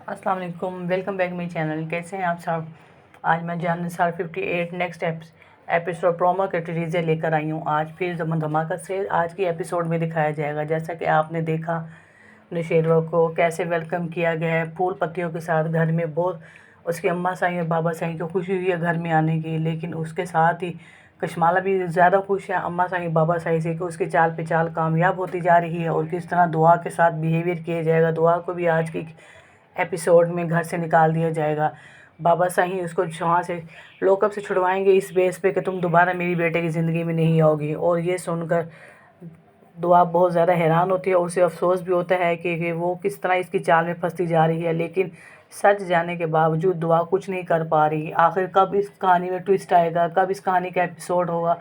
अस्सलाम वालेकुम, welcome back my channel. कैसे हैं आप सब? आज मैं जानसार 58 नेक्स्ट एपिसोड प्रोमो के टीजर लेकर आई हूँ। आज फिर जमन धमाका से आज की एपिसोड में दिखाया जाएगा। जैसा कि आपने देखा नौशेरवा को कैसे वेलकम किया गया है फूल पत्तियों के साथ। घर में बहुत उसकी अम्मा साईं और बाबा साईं को खुशी हुई है घर में आने की, लेकिन उसके साथ ही कशमाला भी ज़्यादा खुश है अम्मा साईं बाबा साईं से कि उसकी चाल पे चाल कामयाब होती जा रही है और किस तरह दुआ के साथ बिहेवियर किया जाएगा। दुआ को भी आज की एपिसोड में घर से निकाल दिया जाएगा। बाबा साईं उसको वहाँ से लॉकअप से छुड़वाएंगे इस बेस पे कि तुम दोबारा मेरी बेटे की ज़िंदगी में नहीं आओगी। और ये सुनकर दुआ बहुत ज़्यादा हैरान होती है और उसे अफसोस भी होता है कि वो किस तरह इसकी चाल में फंसती जा रही है, लेकिन सच जाने के बावजूद दुआ कुछ नहीं कर पा रही। आखिर कब इस कहानी में ट्विस्ट आएगा, कब इस कहानी का एपिसोड होगा,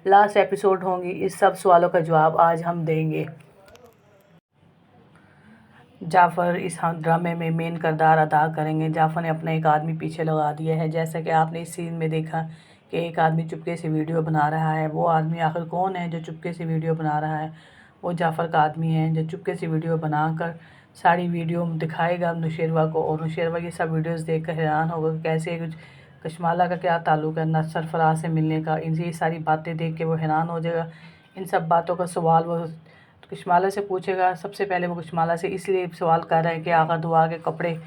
लास्ट एपिसोड होंगी, इस सब सवालों का जवाब आज हम देंगे। जाफ़र इस ड्रामे में मेन किरदार अदा करेंगे। जाफ़र ने अपना एक आदमी पीछे लगा दिया है। जैसा कि आपने इस सीन में देखा कि एक आदमी चुपके से वीडियो बना रहा है। वो आदमी आखिर कौन है जो चुपके से वीडियो बना रहा है? वो जाफ़र का आदमी है जो चुपके से वीडियो बनाकर सारी वीडियो दिखाएगा नौशेरवा को, और नौशेरवा ये सब वीडियोस देखकर हैरान होगा कि कैसे कशमाला का क्या ताल्लुक़ है ना सरफराज से मिलने का। इनसे ये सारी बातें देख के वो हैरान हो जाएगा। इन सब बातों का सवाल वो कशमाला से पूछेगा। सबसे पहले वो कशमाला से इसलिए सवाल कर रहा है कि आगा दुआ के कपड़े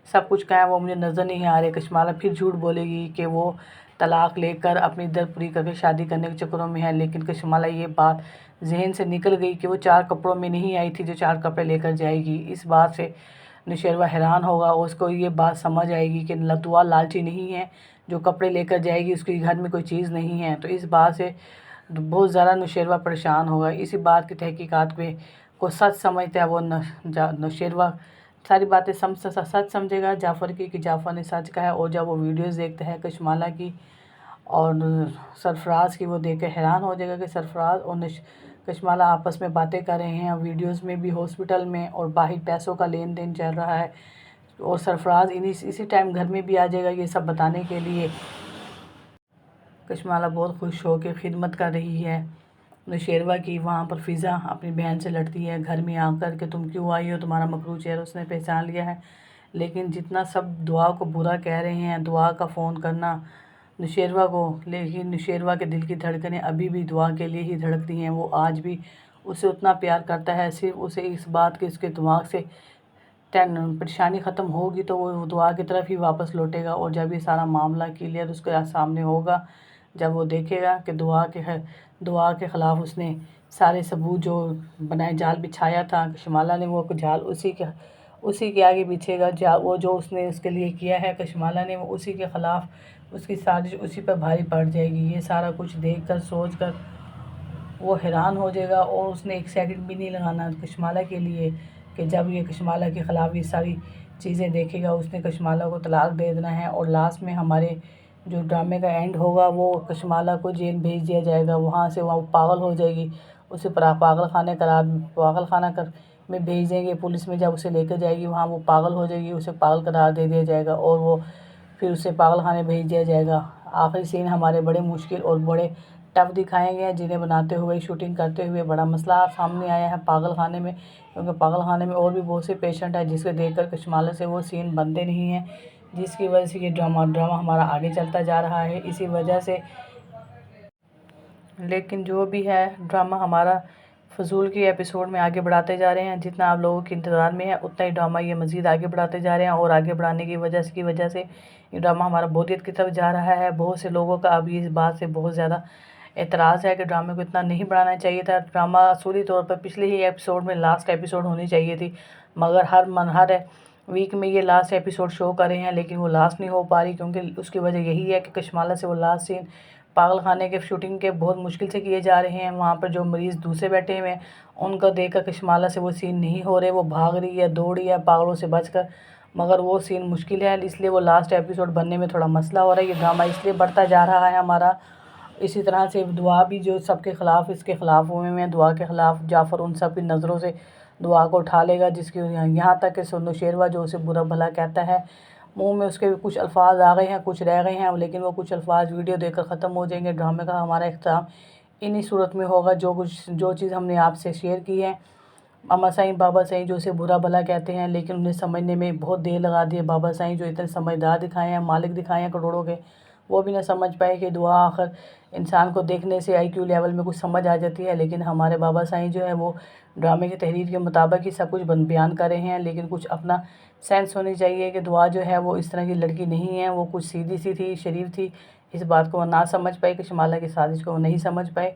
सब कुछ कहाँ है, वो मुझे नज़र नहीं आ रहे। कशमाला फिर झूठ बोलेगी कि वो तलाक़ लेकर अपनी दर पूरी करके शादी करने के चक्करों में है, लेकिन कशमाला ये बात जहन से निकल गई कि वो 4 कपड़ों में नहीं आई थी जो 4 कपड़े लेकर जाएगी। इस बात से नौशेरवा हैरान होगा और उसको ये बात समझ आएगी कि दुआ लालची नहीं है जो कपड़े लेकर जाएगी, उसके घर में कोई चीज़ नहीं है। तो इस बात से बहुत ज़्यादा नौशेरवा परेशान होगा। इसी बात की तहकीकात में को सच समझता है वो नौशेरवा सारी बातें सच समझेगा जाफ़र की कि जाफ़र ने सच कहा है। और जब वो वीडियोस देखता है कशमाला की और सरफराज की, वो देख कर हैरान हो जाएगा कि सरफराज और कशमाला आपस में बातें कर रहे हैं। वीडियोस में भी हॉस्पिटल में और बाहर पैसों का लेन देन चल रहा है, और सरफराज इसी टाइम घर में भी आ जाएगा ये सब बताने के लिए। कशमाला बहुत खुश हो के खिदमत कर रही है नौशेरवा की। वहाँ पर फ़िज़ा अपनी बहन से लड़ती है घर में आकर कि तुम क्यों आई हो, तुम्हारा मकरू चेहरा उसने पहचान लिया है। लेकिन जितना सब दुआ को बुरा कह रहे हैं, दुआ का फ़ोन करना नौशेरवा को, लेकिन नौशेरवा के दिल की धड़कनें अभी भी दुआ के लिए ही धड़कती हैं। वो आज भी उसे उतना प्यार करता है। सिर्फ उसे इस बात के उसके दिमाग से परेशानी ख़त्म होगी तो वो दुआ की तरफ ही वापस लौटेगा। और जब ये सारा मामला क्लियर उसके सामने होगा, जब वो देखेगा कि दुआ के ख़िलाफ़ उसने सारे सबूत जो बनाए जाल बिछाया था कशमाला ने, वो जाल उसी के आगे बिछेगा। वो जो उसने उसके लिए किया है कशमाला ने, वो उसी के ख़िलाफ़ उसकी साजिश उसी पर भारी पड़ जाएगी। ये सारा कुछ देख कर सोच कर वो हैरान हो जाएगा और उसने एक सेकंड भी नहीं लगाना कशमाला के लिए कि जब ये कशमाला के ख़िलाफ़ ये सारी चीज़ें देखेगा उसने कशमाला को तलाक दे देना है। और लास्ट में हमारे जो ड्रामे का एंड होगा वो कशमाला को जेल भेज दिया जाएगा। वहाँ से वहाँ पागल हो जाएगी, उसे पागल खाना में भेज देंगे पुलिस में। जब उसे लेकर जाएगी वहाँ वो पागल हो जाएगी, उसे पागल करार दे दिया जाएगा और वो फिर उसे पागल खाने भेज दिया जाएगा। आखिरी सीन हमारे बड़े मुश्किल और बड़े टफ दिखाए गए हैं, जिन्हें बनाते हुए शूटिंग करते हुए बड़ा मसला सामने आया है पागल खाने में, क्योंकि पागल खाने में और भी बहुत से पेशेंट हैं जिसको देखकर कशमाला से वो सीन बनते नहीं हैं, जिसकी वजह से ये ड्रामा हमारा आगे चलता जा रहा है इसी वजह से। लेकिन जो भी है ड्रामा हमारा फजूल की एपिसोड में आगे बढ़ाते जा रहे हैं। जितना आप लोगों के इंतज़ार में है उतना ही ड्रामा ये मज़ीद आगे बढ़ाते जा रहे हैं, और आगे बढ़ाने की वजह से ये ड्रामा हमारा बोधियत की तरफ जा रहा है। बहुत से लोगों का अभी इस बात से बहुत ज़्यादा एतराज़ है कि ड्रामे को इतना नहीं बढ़ाना चाहिए था। ड्रामा असूली तौर पर पिछले ही एपिसोड में लास्ट एपिसोड होनी चाहिए थी, मगर हर वीक में ये लास्ट एपिसोड शो कर रहे हैं, लेकिन वो लास्ट नहीं हो पा रही, क्योंकि उसकी वजह यही है कि कशमाला से वो लास्ट सीन पागल खाने के शूटिंग के बहुत मुश्किल से किए जा रहे हैं। वहाँ पर जो मरीज़ दूसरे बैठे हुए हैं उनको देखकर कशमाला से वो सीन नहीं हो रहे, वो भाग रही है, दौड़ रही है पागलों से बचकर, मगर वो सीन मुश्किल है, इसलिए वो लास्ट एपिसोड बनने में थोड़ा मसला हो रहा है। ये ड्रामा इसलिए बढ़ता जा रहा है हमारा। इसी तरह से दुआ भी जो सबके ख़िलाफ़ इसके ख़िलाफ़ हुए हैं, दुआ के ख़िलाफ़ जाफ़र उन सब की नज़रों से दुआ को उठा लेगा, जिसकी यहाँ तक कि नौशेरवा जो उसे बुरा भला कहता है, मुंह में उसके कुछ अल्फाज आ गए हैं, कुछ रह गए हैं, लेकिन वो कुछ अल्फाज वीडियो देखकर ख़त्म हो जाएंगे। ड्रामे का हमारा इख्तिताम इन्हीं सूरत में होगा। जो चीज़ हमने आपसे शेयर की है मामा साईं बाबा साईं जो उसे बुरा भला कहते हैं, लेकिन उन्हें समझने में बहुत देर लगा दी है। बाबा साईं जो इतने समझदार दिखाए हैं, मालिक दिखाए हैं करोड़ों के, वो भी ना समझ पाए कि दुआ आखिर इंसान को देखने से IQ लेवल में कुछ समझ आ जाती है। लेकिन हमारे बाबा साईं जो है वो ड्रामे की तहरीर के मुताबिक ही सब कुछ बयान कर रहे हैं, लेकिन कुछ अपना सेंस होनी चाहिए कि दुआ जो है वो इस तरह की लड़की नहीं है, वो कुछ सीधी सी थी, शरीफ थी। इस बात को वो ना समझ पाए, कशमाला की साजिश को वो नहीं समझ पाए।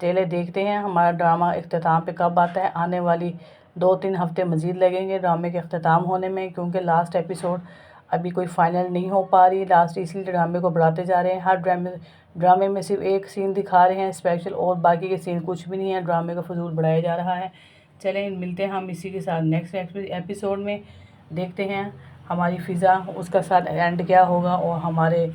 चले देखते हैं हमारा ड्रामा इख्तिताम पे कब आता है। आने वाली 2-3 हफ्ते मज़ीद लगेंगे ड्रामे के इख्तिताम होने में, क्योंकि लास्ट एपिसोड अभी कोई फाइनल नहीं हो पा रही। लास्ट इसलिए ड्रामे को बढ़ाते जा रहे हैं। हर ड्रामे में सिर्फ एक सीन दिखा रहे हैं स्पेशल, और बाकी के सीन कुछ भी नहीं है। ड्रामे का फजूल बढ़ाया जा रहा है। चलें मिलते हैं हम इसी के साथ नेक्स्ट एपिसोड में। देखते हैं हमारी फ़िज़ा, उसका साथ एंड क्या होगा, और हमारे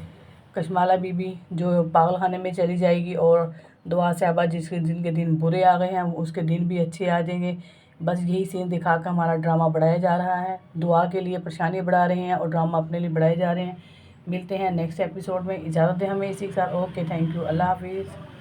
कशमाला बीबी जो पागल खाने में चली जाएगी, और दुआ साहबा जिनके दिन बुरे आ गए हैं उसके दिन भी अच्छे आ जाएंगे। बस यही सीन दिखा कर हमारा ड्रामा बढ़ाया जा रहा है। दुआ के लिए परेशानी बढ़ा रहे हैं और ड्रामा अपने लिए बढ़ाए जा रहे हैं। मिलते हैं नेक्स्ट एपिसोड में। इजाज़त दें हमें इसी के साथ। ओके, थैंक यू, अल्लाह हाफिज़।